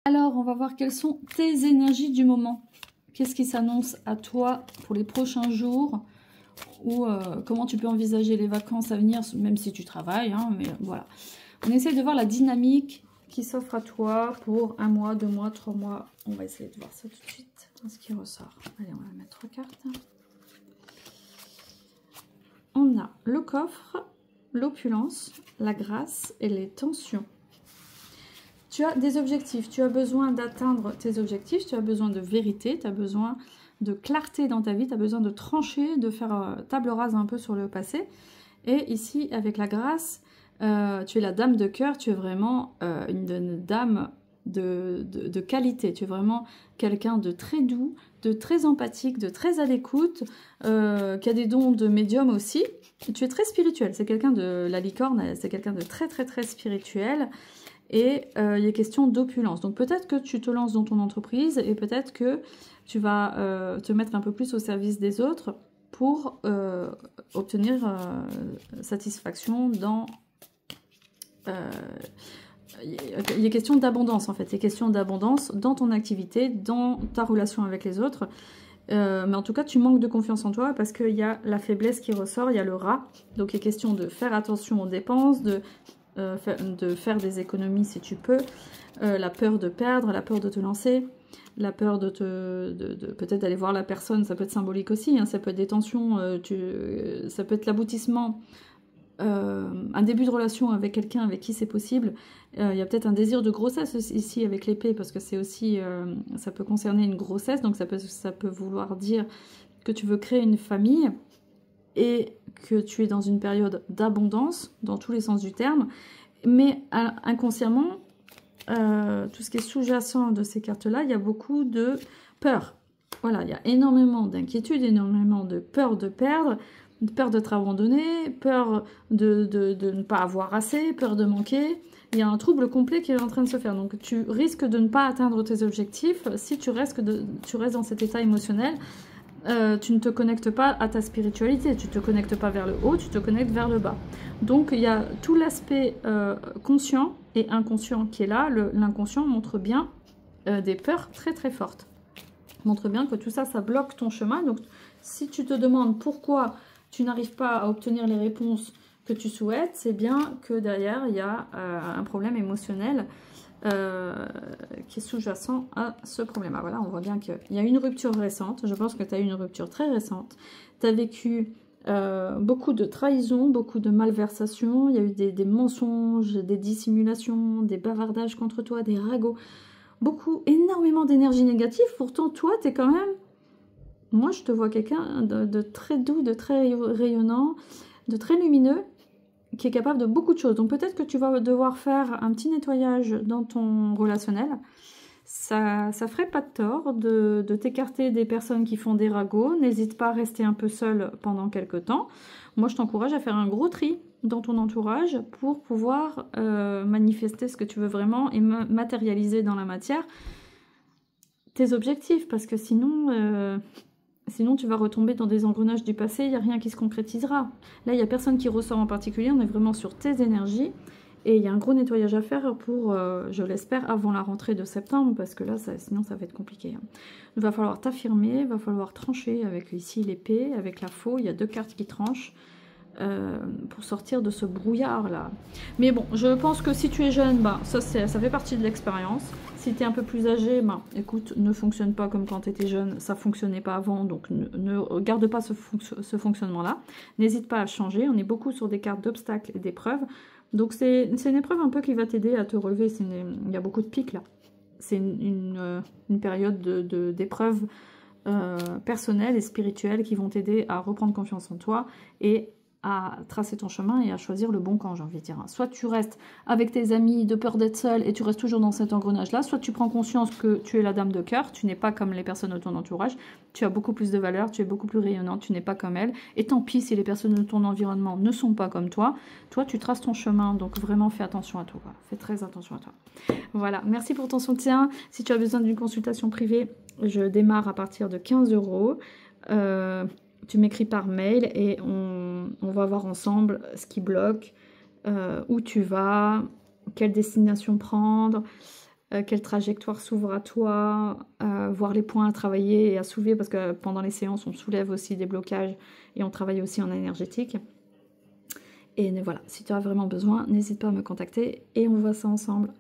Alors, on va voir quelles sont tes énergies du moment. Qu'est-ce qui s'annonce à toi pour les prochains jours? Ou comment tu peux envisager les vacances à venir, même si tu travailles, hein, mais voilà. On essaie de voir la dynamique qui s'offre à toi pour 1 mois, 2 mois, 3 mois. On va essayer de voir ça tout de suite, ce qui ressort. Allez, on va mettre 3 cartes. On a le coffre, l'opulence, la grâce et les tensions. Tu as des objectifs, tu as besoin d'atteindre tes objectifs, tu as besoin de vérité, tu as besoin de clarté dans ta vie, tu as besoin de trancher, de faire table rase un peu sur le passé. Et ici, avec la grâce, tu es la dame de cœur, tu es vraiment une dame de qualité. Tu es vraiment quelqu'un de très doux, de très empathique, de très à l'écoute, qui a des dons de médium aussi. Et tu es très spirituel, c'est quelqu'un de la licorne, c'est quelqu'un de très très très spirituel. Et il est question d'opulence. Donc peut-être que tu te lances dans ton entreprise et peut-être que tu vas te mettre un peu plus au service des autres pour obtenir satisfaction dans... il est question d'abondance en fait. Il est question d'abondance dans ton activité, dans ta relation avec les autres. Mais en tout cas, tu manques de confiance en toi parce qu'il y a la faiblesse qui ressort, il y a le rat. Donc il est question de faire attention aux dépenses, de faire des économies si tu peux, la peur de perdre, la peur de te lancer, la peur de peut-être d'aller voir la personne, ça peut être symbolique aussi, hein, ça peut être des tensions, ça peut être l'aboutissement, un début de relation avec quelqu'un avec qui c'est possible. Il y a peut-être un désir de grossesse ici avec l'épée, parce que c'est aussi, ça peut concerner une grossesse, donc ça peut vouloir dire que tu veux créer une famille, et que tu es dans une période d'abondance, dans tous les sens du terme, mais inconsciemment, tout ce qui est sous-jacent de ces cartes-là, il y a beaucoup de peur. Voilà, il y a énormément d'inquiétude, énormément de peur de perdre, peur d'être abandonné, peur de ne pas avoir assez, peur de manquer. Il y a un trouble complet qui est en train de se faire. Donc tu risques de ne pas atteindre tes objectifs si tu restes dans cet état émotionnel. Tu ne te connectes pas à ta spiritualité, tu ne te connectes pas vers le haut, tu te connectes vers le bas. Donc il y a tout l'aspect conscient et inconscient qui est là. L'inconscient montre bien des peurs très très fortes. Montre bien que tout ça, ça bloque ton chemin. Donc si tu te demandes pourquoi tu n'arrives pas à obtenir les réponses que tu souhaites, c'est bien que derrière il y a un problème émotionnel qui est sous-jacent à ce problème. Ah, voilà, on voit bien qu'il y a une rupture récente. Je pense que tu as eu une rupture très récente. Tu as vécu beaucoup de trahisons, beaucoup de malversations. Il y a eu des mensonges, des dissimulations, des bavardages contre toi, des ragots. Énormément d'énergie négative. Pourtant, toi, tu es quand même... Moi, je te vois quelqu'un de très doux, de très rayonnant, de très lumineux, qui est capable de beaucoup de choses. Donc peut-être que tu vas devoir faire un petit nettoyage dans ton relationnel. Ça ferait pas de tort de t'écarter des personnes qui font des ragots. N'hésite pas à rester un peu seul pendant quelques temps. Moi, je t'encourage à faire un gros tri dans ton entourage pour pouvoir manifester ce que tu veux vraiment et matérialiser dans la matière tes objectifs. Parce que sinon... Sinon, tu vas retomber dans des engrenages du passé, il n'y a rien qui se concrétisera. Là, il n'y a personne qui ressort en particulier, on est vraiment sur tes énergies. Et il y a un gros nettoyage à faire pour, je l'espère, avant la rentrée de septembre, parce que là, sinon, ça va être compliqué. Il va falloir t'affirmer, il va falloir trancher avec ici l'épée, avec la faux, il y a 2 cartes qui tranchent. Pour sortir de ce brouillard-là. Mais bon, je pense que si tu es jeune, bah, ça fait partie de l'expérience. Si tu es un peu plus âgé, bah, écoute, ne fonctionne pas comme quand tu étais jeune, ça fonctionnait pas avant, donc ne garde pas ce fonctionnement-là. N'hésite pas à changer, on est beaucoup sur des cartes d'obstacles et d'épreuves. Donc c'est une épreuve un peu qui va t'aider à te relever, il y a beaucoup de pics là. C'est une période d'épreuves personnelles et spirituelles qui vont t'aider à reprendre confiance en toi et à tracer ton chemin et à choisir le bon camp, j'ai envie de dire. Soit tu restes avec tes amis de peur d'être seul et tu restes toujours dans cet engrenage-là, soit tu prends conscience que tu es la dame de cœur, tu n'es pas comme les personnes de ton entourage, tu as beaucoup plus de valeur, tu es beaucoup plus rayonnante, tu n'es pas comme elles, et tant pis si les personnes de ton environnement ne sont pas comme toi, tu traces ton chemin, donc vraiment fais attention à toi, fais très attention à toi. Voilà, merci pour ton soutien. Si tu as besoin d'une consultation privée, je démarre à partir de 15 €. Tu m'écris par mail et on va voir ensemble ce qui bloque, où tu vas, quelle destination prendre, quelle trajectoire s'ouvre à toi, voir les points à travailler et à soulever, parce que pendant les séances, on soulève aussi des blocages et on travaille aussi en énergétique. Et voilà, si tu as vraiment besoin, n'hésite pas à me contacter et on voit ça ensemble.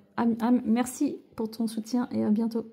Merci pour ton soutien et à bientôt.